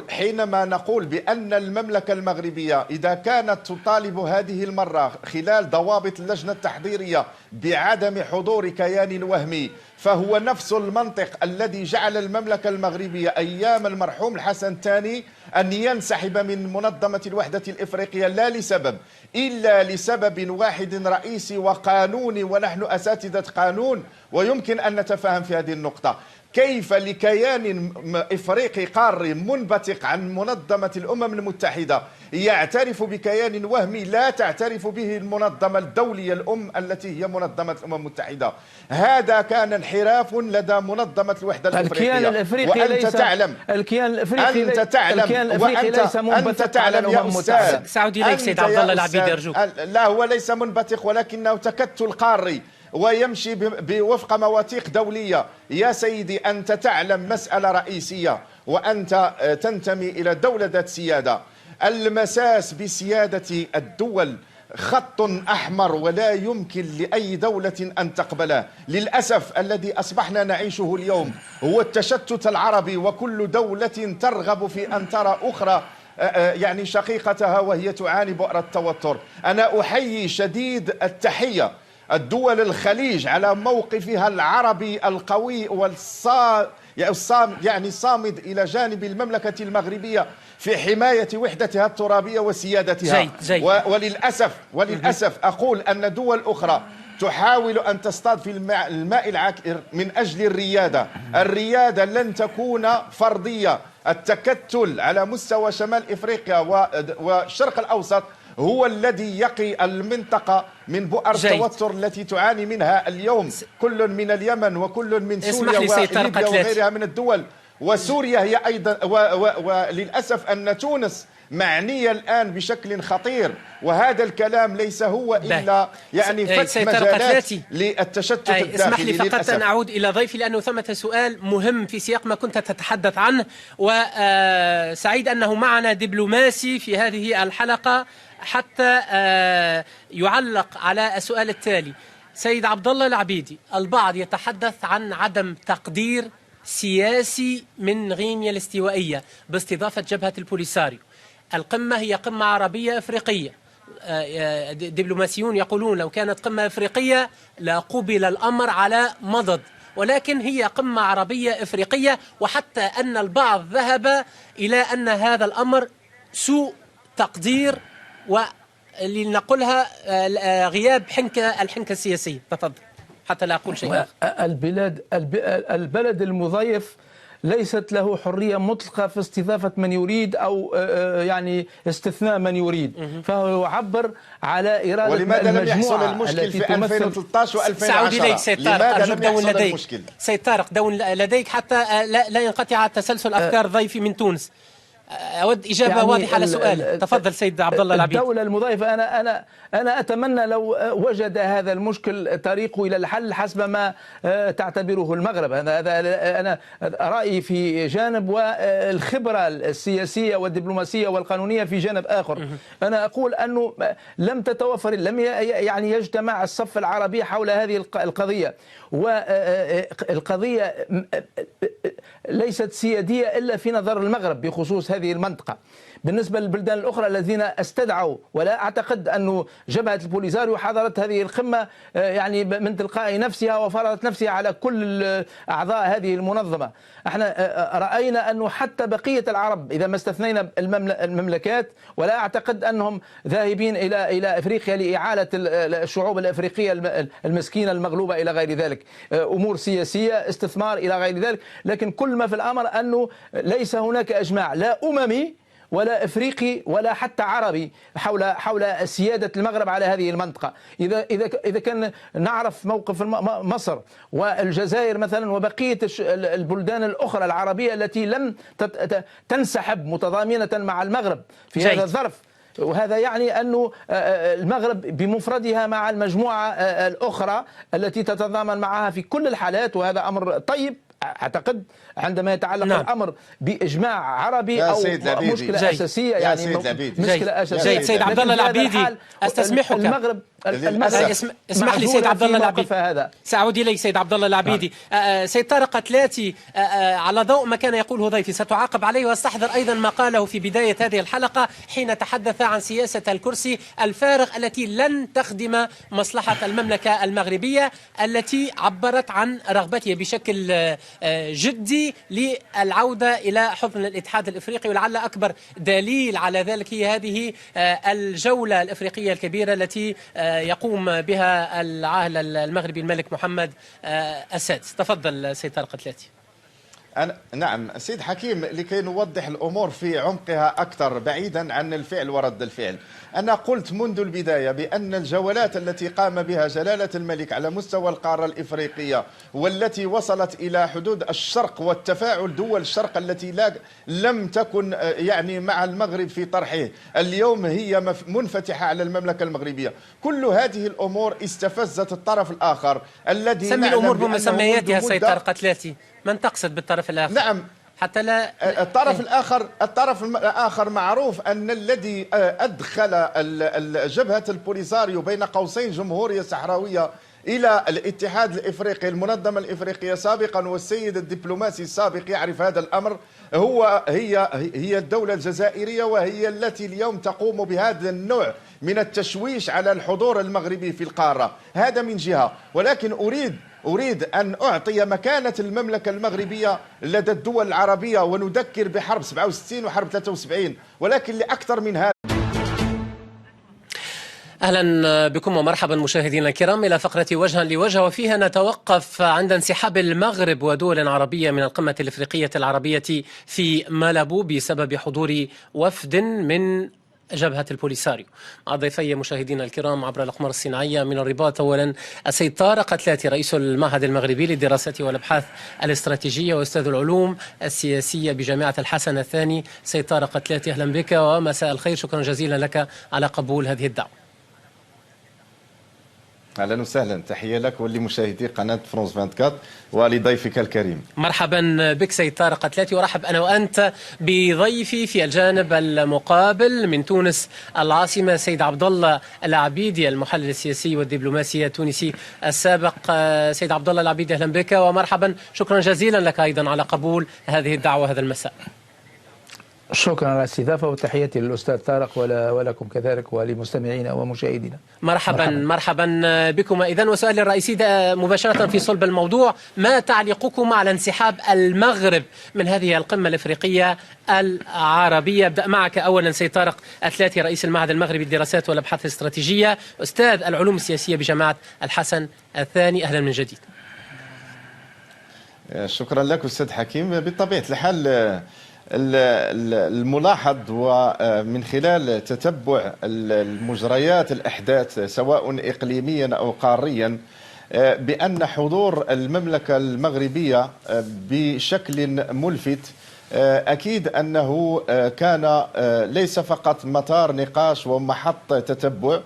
حينما نقول بأن المملكة المغربية إذا كانت تطالب هذه المرة خلال ضوابط اللجنة التحضيرية بعدم حضور كيان وهمي، فهو نفس المنطق الذي جعل المملكة المغربية أيام المرحوم الحسن الثاني أن ينسحب من منظمة الوحدة الإفريقية، لا لسبب إلا لسبب واحد رئيسي وقانوني، ونحن أساتذة قانون ويمكن أن نتفاهم في هذه النقطة. كيف لكيان إفريقي قاري منبثق عن منظمة الأمم المتحدة يعترف بكيان وهمي لا تعترف به المنظمة الدولية الأم التي هي منظمة الأمم المتحدة؟ هذا كان انحراف لدى منظمة الوحدة الإفريقية. الكيان الإفريقي وأنت تعلم ليس منبثق على الأمم المتحدة. سأعود إليك سيد عبد الله العبيدي أرجوك. لا، هو ليس منبثق ولكنه تكتل قاري ويمشي بوفق مواثيق دولية. يا سيدي، أنت تعلم مسألة رئيسية، وأنت تنتمي إلى دولة ذات سيادة. المساس بسيادة الدول خط أحمر ولا يمكن لأي دولة أن تقبله. للأسف الذي أصبحنا نعيشه اليوم هو التشتت العربي، وكل دولة ترغب في أن ترى أخرى يعني شقيقتها وهي تعاني بؤر التوتر. أنا أحيي شديد التحية الدول الخليج على موقفها العربي القوي يعني صامد إلى جانب المملكة المغربية في حماية وحدتها الترابية وسيادتها. جيد. وللأسف أقول أن دول أخرى تحاول أن تصطاد في الماء العكر من أجل الريادة لن تكون فردية. التكتل على مستوى شمال إفريقيا والشرق الأوسط هو الذي يقي المنطقة من بؤر التوتر التي تعاني منها اليوم كل من اليمن وكل من سوريا وليبيا وغيرها من الدول. وسوريا هي أيضا وللأسف أن تونس معنية الآن بشكل خطير، وهذا الكلام ليس هو إلا يعني فتح مجالات للتشتت الداخلي. اسمح لي فقط أن أعود إلى ضيفي لأنه ثمة سؤال مهم في سياق ما كنت تتحدث عنه، وسعيد أنه معنا دبلوماسي في هذه الحلقة حتى يعلق على السؤال التالي. سيد عبد الله العبيدي، البعض يتحدث عن عدم تقدير سياسي من غينيا الاستوائية باستضافة جبهة البوليساريو. القمة هي قمة عربية أفريقية، دبلوماسيون يقولون لو كانت قمة أفريقية لقبل الأمر على مضض، ولكن هي قمة عربية أفريقية، وحتى أن البعض ذهب إلى أن هذا الأمر سوء تقدير ولنقولها غياب الحنكة السياسية. تفضل حتى لا أقول شيء. البلد المضيف ليست له حرية مطلقة في استضافة من يريد أو يعني استثناء من يريد، فهو يعبر على إرادة ولماذا لم يحصل المشكل في 2013 و2010؟ سأعود إليك سيد طارق، أرجوك دون لديك سيد طارق، دون لديك حتى لا ينقطع تسلسل أفكار ضيفي من تونس. أود إجابة يعني واضحة على سؤال. تفضل سيد عبد الله العبيد. الدولة المضيفة أنا أتمنى لو وجد هذا المشكل طريقه إلى الحل حسب ما تعتبره المغرب. أنا رأيي في جانب والخبرة السياسية والدبلوماسية والقانونية في جانب آخر. أنا أقول أنه لم تتوفر، لم يعني يجتمع الصف العربي حول هذه القضية، والقضية ليست سيادية إلا في نظر المغرب بخصوص هذه المنطقة. بالنسبة للبلدان الأخرى الذين استدعوا، ولا أعتقد أن جبهة البوليساريو حضرت هذه القمة يعني من تلقاء نفسها وفرضت نفسها على كل أعضاء هذه المنظمة. احنا رأينا أنه حتى بقية العرب إذا ما استثنينا المملكات، ولا أعتقد أنهم ذاهبين إلى أفريقيا لإعالة الشعوب الأفريقية المسكينة المغلوبة إلى غير ذلك، أمور سياسية، استثمار إلى غير ذلك. لكن كل ما في الأمر أنه ليس هناك إجماع لا أممي ولا افريقي ولا حتى عربي حول سياده المغرب على هذه المنطقه. اذا كان نعرف موقف مصر والجزائر مثلا وبقيه البلدان الاخرى العربيه التي لم تنسحب متضامنه مع المغرب في هذا الظرف، وهذا يعني أن المغرب بمفردها مع المجموعة الأخرى التي تتضامن معها في كل الحالات، وهذا أمر طيب أعتقد عندما يتعلق الأمر بإجماع عربي أو مشكلة أساسية، يعني مشكلة أساسية. سيد عبد الله العبيدي، أستسمحك. المغرب اسمح لي سيد عبد الله العبيدي، سأعود إليك سيد عبد الله العبيدي. سيد طارق قتلاتي، على ضوء ما كان يقوله ضيفي ستعاقب عليه، واستحضر أيضا ما قاله في بداية هذه الحلقة حين تحدث عن سياسة الكرسي الفارغ التي لن تخدم مصلحة المملكة المغربية، التي عبرت عن رغبتها بشكل جدي للعودة إلى حضن الاتحاد الإفريقي. ولعل أكبر دليل على ذلك هي هذه الجولة الإفريقية الكبيرة التي يقوم بها العاهل المغربي الملك محمد السادس. تفضل سيد طارق قتلاتي. نعم سيد حكيم، لكي نوضح الأمور في عمقها أكثر بعيدا عن الفعل ورد الفعل، أنا قلت منذ البداية بأن الجولات التي قام بها جلالة الملك على مستوى القارة الإفريقية والتي وصلت إلى حدود الشرق والتفاعل دول الشرق التي لم تكن يعني مع المغرب في طرحه، اليوم هي منفتحة على المملكة المغربية. كل هذه الأمور استفزت الطرف الآخر الذي سمي الأمور بمسمياتها سيد طارق قتلاتي. من تقصد بالطرف الآخر؟ نعم حتى لا الطرف الآخر معروف أن الذي أدخل جبهة البوليساريو بين قوسين جمهورية صحراوية إلى الاتحاد الإفريقي، المنظمة الإفريقية سابقا، والسيد الدبلوماسي السابق يعرف هذا الأمر، هي الدولة الجزائرية، وهي التي اليوم تقوم بهذا النوع من التشويش على الحضور المغربي في القارة. هذا من جهة، ولكن أريد أريد أن أعطي مكانة المملكة المغربية لدى الدول العربية، ونذكر بحرب 67 وحرب 73، ولكن لأكثر من هذا. أهلا بكم ومرحبا مشاهدينا الكرام إلى فقرة وجها لوجه، وفيها نتوقف عند انسحاب المغرب ودول عربية من القمة الإفريقية العربية في مالابو بسبب حضور وفد من جبهة البوليساريو. مع ضيفي مشاهدينا الكرام عبر الأقمار الصناعية من الرباط، أولا السيد طارق قتلاتي رئيس المعهد المغربي للدراسات والأبحاث الاستراتيجية وأستاذ العلوم السياسية بجامعة الحسن الثاني. سيد طارق قتلاتي أهلا بك ومساء الخير، شكرا جزيلا لك على قبول هذه الدعوة. اهلا وسهلا، تحيه لك ولمشاهدي قناه فرانس 24 ولضيفك الكريم. مرحبا بك سيد طارق قتلاتي، ورحب انا وانت بضيفي في الجانب المقابل من تونس العاصمه سيد عبد الله العبيدي، المحلل السياسي والدبلوماسي التونسي السابق. سيد عبد الله العبيدي اهلا بك ومرحبا، شكرا جزيلا لك ايضا على قبول هذه الدعوه هذا المساء. شكرا على الاستضافة وتحياتي للأستاذ طارق ولكم كذلك ولمستمعينا ومشاهدينا. مرحبا بكم. إذن وسؤالي الرئيسي مباشرة في صلب الموضوع، ما تعليقكم على انسحاب المغرب من هذه القمة الإفريقية العربية؟ أبدأ معك أولا سيد طارق قتلاتي رئيس المعهد المغربي للدراسات والأبحاث الاستراتيجية، أستاذ العلوم السياسية بجامعة الحسن الثاني، أهلا من جديد. شكرا لك أستاذ حكيم. بطبيعة الحال الملاحظ ومن خلال تتبع المجريات الأحداث سواء إقليميا أو قاريا بأن حضور المملكة المغربية بشكل ملفت أكيد أنه كان ليس فقط مسار نقاش ومحط تتبع،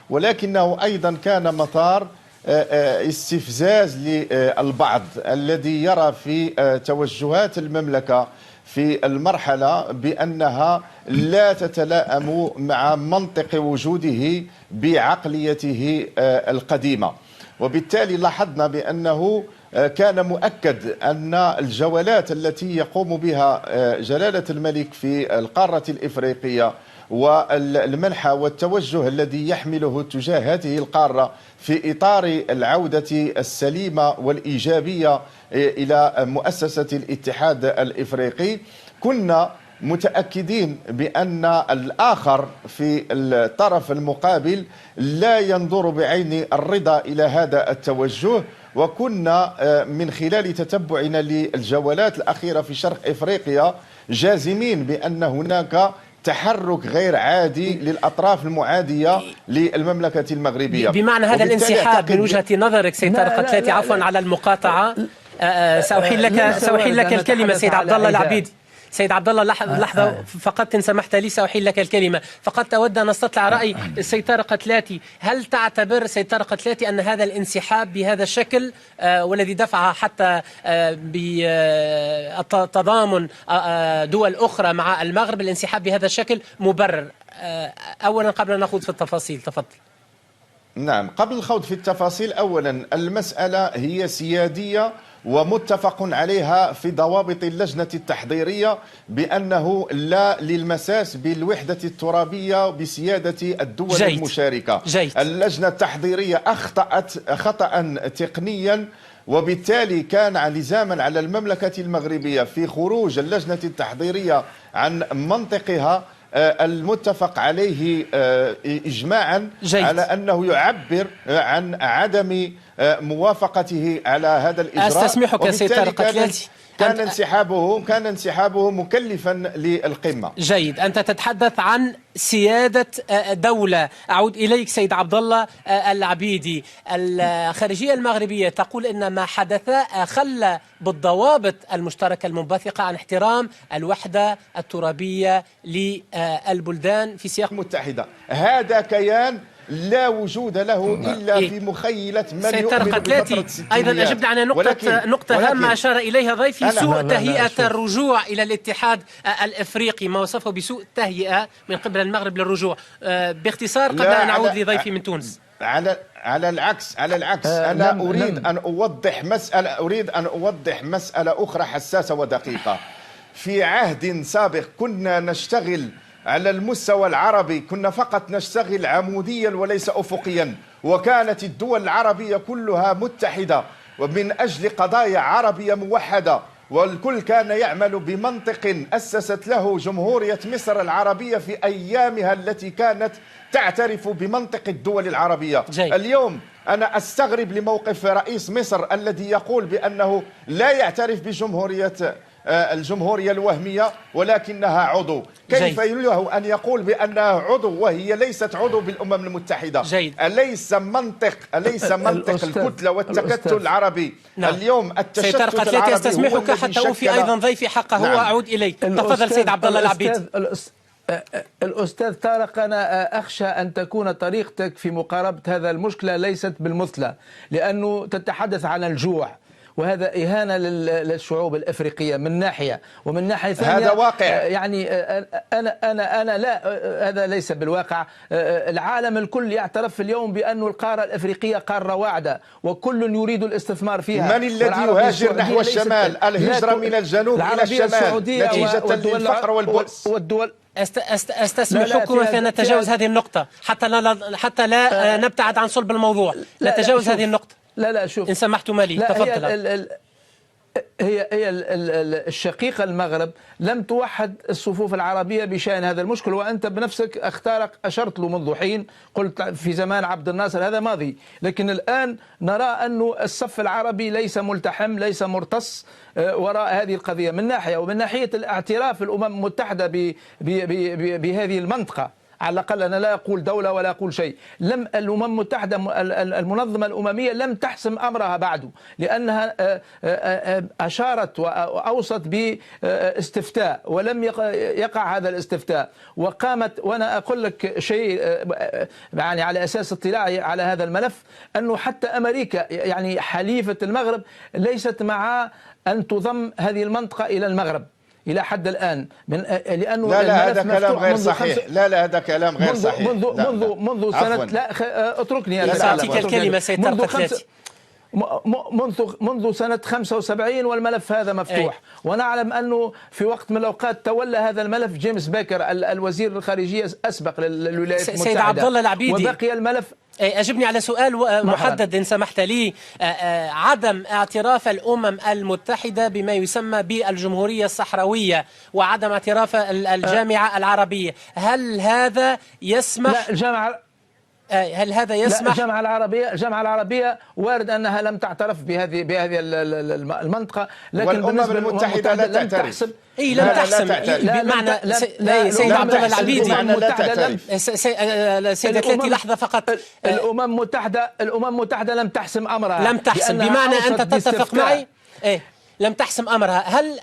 ولكنه أيضا كان مسار استفزاز للبعض الذي يرى في توجهات المملكة في المرحلة بأنها لا تتلائم مع منطق وجوده بعقليته القديمة. وبالتالي لاحظنا بأنه كان مؤكد أن الجولات التي يقوم بها جلالة الملك في القارة الإفريقية والمنحى والتوجه الذي يحمله تجاه هذه القارة في إطار العودة السليمة والإيجابية إلى مؤسسة الاتحاد الإفريقي، كنا متأكدين بأن الآخر في الطرف المقابل لا ينظر بعين الرضا إلى هذا التوجه. وكنا من خلال تتبعنا للجولات الأخيرة في شرق إفريقيا جازمين بأن هناك تحرك غير عادي للأطراف المعادية للمملكة المغربية. بمعنى هذا الانسحاب من وجهة نظرك سيد طارق قتلاتي، عفوا على المقاطعة، سأحيل لك الكلمة سيد عبد الله العبيدي. سيد عبد الله لحظة فقط إن سمحت لي، سأحيل لك الكلمة. فقط أود أن أستطلع رأي السيد طارق قتلاتي. هل تعتبر سيد طارق قتلاتي أن هذا الانسحاب بهذا الشكل والذي دفع حتى بتضامن دول أخرى مع المغرب الانسحاب بهذا الشكل مبرر؟ أولا قبل أن نخوض في التفاصيل تفضل. نعم، قبل الخوض في التفاصيل، أولا المسألة هي سيادية ومتفق عليها في ضوابط اللجنة التحضيرية بأنه لا للمساس بالوحدة الترابية بسيادة الدول المشاركة. اللجنة التحضيرية أخطأت خطأ تقنيا، وبالتالي كان لزاما على المملكة المغربية في خروج اللجنة التحضيرية عن منطقها المتفق عليه إجماعا على أنه يعبر عن عدم موافقته على هذا الإجراء. أستسمحك سيد طارق قتلاتي، كان انسحابه مكلفا للقمة. جيد، أنت تتحدث عن سيادة دولة. أعود إليك سيد عبد الله العبيدي. الخارجية المغربية تقول إن ما حدث خل بالضوابط المشتركة المنبثقة عن احترام الوحدة الترابية للبلدان في سياق متحدة. هذا كيان لا وجود له إلا في مخيلة من يؤمن بفترة الستينيات. أيضا أجبنا على نقطة هامة أشار إليها ضيفي، سوء تهيئة الرجوع إلى الاتحاد الإفريقي، ما وصفه بسوء تهيئة من قبل المغرب للرجوع. باختصار قبل أن أعود لضيفي من تونس. على العكس أنا أريد أن أوضح مسألة أخرى حساسة ودقيقة. في عهد سابق كنا نشتغل على المستوى العربي، كنا فقط نشتغل عموديا وليس أفقيا، وكانت الدول العربية كلها متحدة ومن أجل قضايا عربية موحدة، والكل كان يعمل بمنطق أسست له جمهورية مصر العربية في أيامها التي كانت تعترف بمنطق الدول العربية. جيد. اليوم أنا أستغرب لموقف رئيس مصر الذي يقول بأنه لا يعترف بجمهورية الجمهورية الوهمية ولكنها عضو. كيف له أن يقول بأنها عضو وهي ليست عضو بالأمم المتحدة؟ جيد. أليس منطق الكتلة والتكتل العربي؟ نعم. اليوم التشتت سيد طارق العربي لا استسمحك حتى أوفي أيضا ضيفي حقه. نعم. وأعود إليك. تفضل سيد عبد الله العبيد. الأستاذ طارق، أنا أخشى أن تكون طريقتك في مقاربة هذا المشكلة ليست بالمثلى، لأنه تتحدث عن الجوع، وهذا إهانة للشعوب الأفريقية من ناحية، ومن ناحية ثانية هذا واقع. يعني أنا لا، هذا ليس بالواقع. العالم الكل يعترف اليوم بأن القارة الأفريقية قارة واعدة وكل يريد الاستثمار فيها. من الذي يهاجر نحو الشمال؟ الهجرة من الجنوب إلى الشمال نتيجة للفقر والبؤس. والدول أستسمحكم فنتجاوز هذه النقطة حتى لا نبتعد عن صلب الموضوع. نتجاوز هذه النقطة. لا شوف، إن سمحتم لي تفضل. هي الشقيقة المغرب لم توحد الصفوف العربية بشأن هذا المشكل، وأنت بنفسك أشرت له منذ حين، قلت في زمان عبد الناصر هذا ماضي، لكن الآن نرى أن الصف العربي ليس ملتحم، ليس مرتص وراء هذه القضية من ناحية، ومن ناحية الاعتراف الأمم المتحدة بهذه المنطقة. على الأقل أنا لا أقول دولة ولا أقول شيء. لم الأمم المتحدة المنظمة الأممية لم تحسم أمرها بعد، لأنها أشارت وأوصت باستفتاء ولم يقع هذا الاستفتاء، وقامت، وأنا أقول لك شيء يعني على أساس اطلاعي على هذا الملف، أنه حتى أمريكا يعني حليفة المغرب ليست مع أن تضم هذه المنطقة إلى المغرب إلى حد الآن، لأنه لا هذا كلام غير صحيح. لا هذا كلام غير صحيح. منذ سنة، لا اتركني أنا سأعطيك الكلمة سيد طارق. منذ سنة 75 والملف هذا مفتوح. ونعلم أنه في وقت من الأوقات تولى هذا الملف جيمس بيكر الوزير الخارجية أسبق للولايات المتحدة. سيد عبد الله العبيدي، وبقي الملف. أجبني على سؤال محدد إن سمحت لي. عدم اعتراف الأمم المتحدة بما يسمى بالجمهورية الصحراوية وعدم اعتراف الجامعة العربية، هل هذا يسمح؟ لا، هل هذا يسمح؟ الجامعة العربية وارد أنها لم تعترف بهذه المنطقة، لكن والأمم المتحدة لا تعترف. لم تحسم. بمعنى سيد عبد الله العبيدي، سيدتي لحظة فقط. الأمم المتحدة لم تحسم أمرها. لم تحسم بمعنى أنت تتفق معي؟ لم تحسم أمرها. هل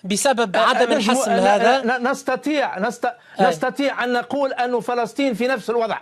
بسبب عدم الحسم هذا نستطيع أن نقول أن فلسطين في نفس الوضع؟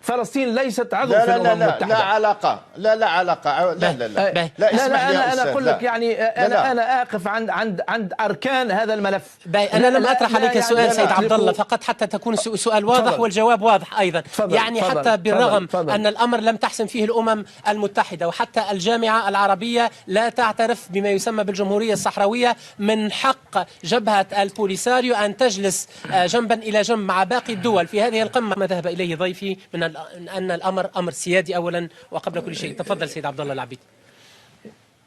فلسطين ليست عضو في الأمم المتحدة. لا علاقة. لا علاقة. لا اسمح لي. أنا أقول لك يعني أنا أقف عند أركان هذا الملف. أنا لم أطرح عليك سؤال سيد عبد الله، فقط حتى تكون السؤال واضح والجواب واضح أيضا. يعني حتى بالرغم أن الأمر لم تحسم فيه الأمم المتحدة وحتى الجامعة العربية لا تعترف بما يسمى بالجمهورية الصحراوية، من حق جبهة البوليساريو أن تجلس جنبا إلى جنب مع باقي الدول في هذه القمة. ما ذهب إليه ضيفي من أن الأمر أمر سيادي أولا وقبل كل شيء. تفضل سيد عبد الله العبيد.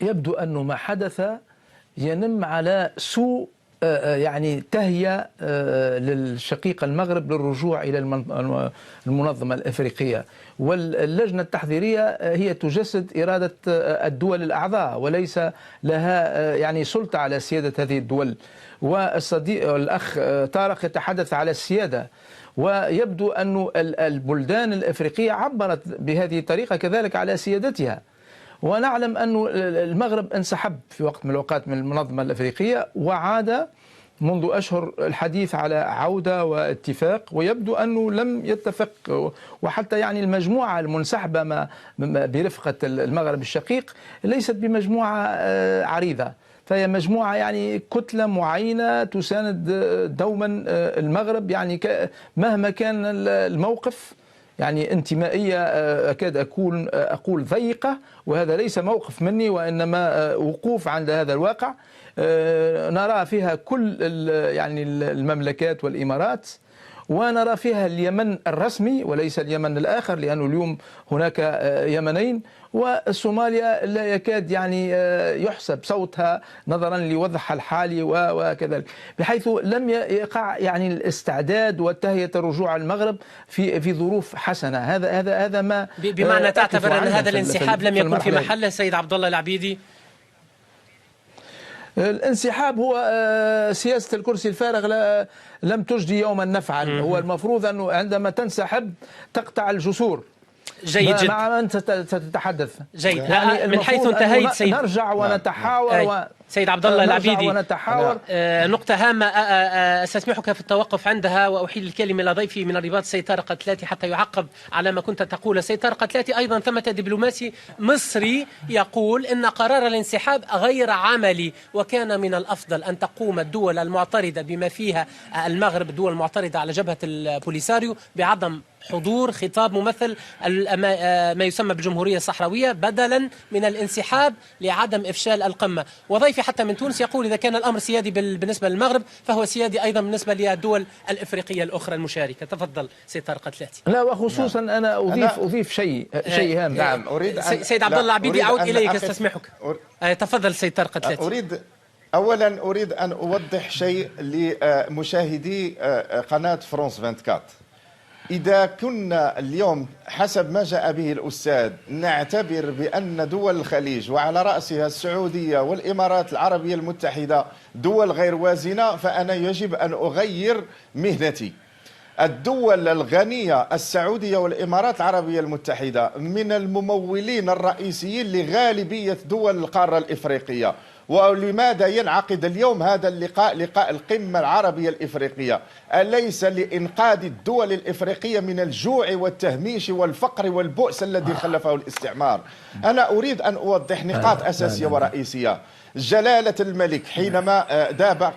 يبدو أنه ما حدث ينم على سوء يعني تهيئة للشقيق المغرب للرجوع إلى المنظمة الأفريقية، واللجنة التحضيرية هي تجسد إرادة الدول الأعضاء وليس لها يعني سلطة على سيادة هذه الدول. والصديق الأخ طارق يتحدث على السيادة، ويبدو أن البلدان الأفريقية عبرت بهذه الطريقة كذلك على سيادتها. ونعلم أن المغرب انسحب في وقت من الأوقات من المنظمة الأفريقية وعاد منذ أشهر الحديث على عودة واتفاق، ويبدو أنه لم يتفق. وحتى يعني المجموعة المنسحبة برفقة المغرب الشقيق ليست بمجموعة عريضة، فهي مجموعة يعني كتلة معينة تساند دوما المغرب، يعني مهما كان الموقف، يعني انتمائية أكاد أقول ضيقة، وهذا ليس موقف مني وإنما وقوف عند هذا الواقع. نرى فيها كل يعني المملكات والإمارات، ونرى فيها اليمن الرسمي وليس اليمن الآخر، لأنه اليوم هناك يمنين، وصوماليا لا يكاد يعني يحسب صوتها نظرا لوضعها الحالي وكذلك، بحيث لم يقع يعني الاستعداد وتهيئة الرجوع المغرب في ظروف حسنة. هذا ما بمعنى تعتبر أن هذا الانسحاب لم يكن في محله سيد عبد الله العبيدي؟ الانسحاب هو سياسة الكرسي الفارغ لم تجدي يوما نفعا. هو المفروض أنه عندما تنسحب تقطع الجسور. جيد جدا. مع من ستتحدث؟ جيد. يعني من حيث انتهيت سيد نرجع ونتحاور سيد عبد الله العبيدي، ونتحاور. نقطة هامة أستسمحك في التوقف عندها وأحيل الكلمة إلى ضيفي من الرباط سيد طارق قتلاتي حتى يعقب على ما كنت تقول. سيد طارق قتلاتي، أيضا ثمة دبلوماسي مصري يقول إن قرار الانسحاب غير عملي، وكان من الأفضل أن تقوم الدول المعترضة بما فيها المغرب، الدول المعترضة على جبهة البوليساريو، بعدم حضور خطاب ممثل ما يسمى بالجمهورية الصحراوية بدلا من الانسحاب لعدم إفشال القمة. وضيفي حتى من تونس يقول إذا كان الأمر سيادي بالنسبة للمغرب فهو سيادي أيضا بالنسبة للدول الإفريقية الأخرى المشاركة. تفضل سيد طارق قتلاتي. لا، وخصوصا أنا أضيف شيء هام. نعم، أريد سيد عبد الله العبيدي أعود إليك أستسمحك. تفضل سيد طارق قتلاتي. أولا أريد أن أوضح شيء لمشاهدي قناة فرانس 24. إذا كنا اليوم حسب ما جاء به الأستاذ نعتبر بأن دول الخليج وعلى رأسها السعودية والإمارات العربية المتحدة دول غير وازنة، فأنا يجب أن أغير مهنتي. الدول الغنية السعودية والإمارات العربية المتحدة من الممولين الرئيسيين لغالبية دول القارة الإفريقية. ولماذا ينعقد اليوم هذا اللقاء، لقاء القمة العربية الإفريقية؟ أليس لإنقاذ الدول الإفريقية من الجوع والتهميش والفقر والبؤس الذي خلفه الاستعمار؟ أنا أريد أن أوضح نقاط أساسية ورئيسية. جلالة الملك حينما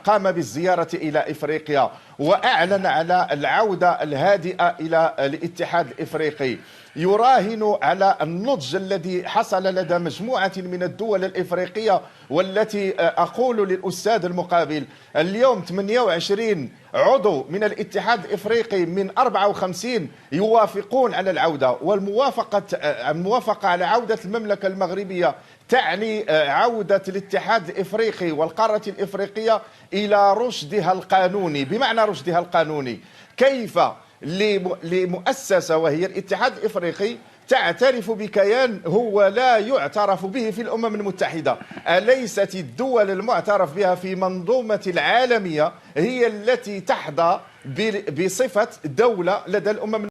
قام بالزيارة إلى إفريقيا وأعلن على العودة الهادئة إلى الاتحاد الإفريقي، يراهن على النضج الذي حصل لدى مجموعة من الدول الإفريقية، والتي أقول للأستاذ المقابل اليوم 28 عضو من الاتحاد الإفريقي من 54 يوافقون على العودة. والموافقة على عودة المملكة المغربية تعني عودة الاتحاد الإفريقي والقارة الإفريقية إلى رشدها القانوني. بمعنى رشدها القانوني، كيف لمؤسسة وهي الاتحاد الإفريقي تعترف بكيان هو لا يعترف به في الأمم المتحدة؟ أليست الدول المعترف بها في منظومة العالمية هي التي تحظى بصفة دولة لدى الأمم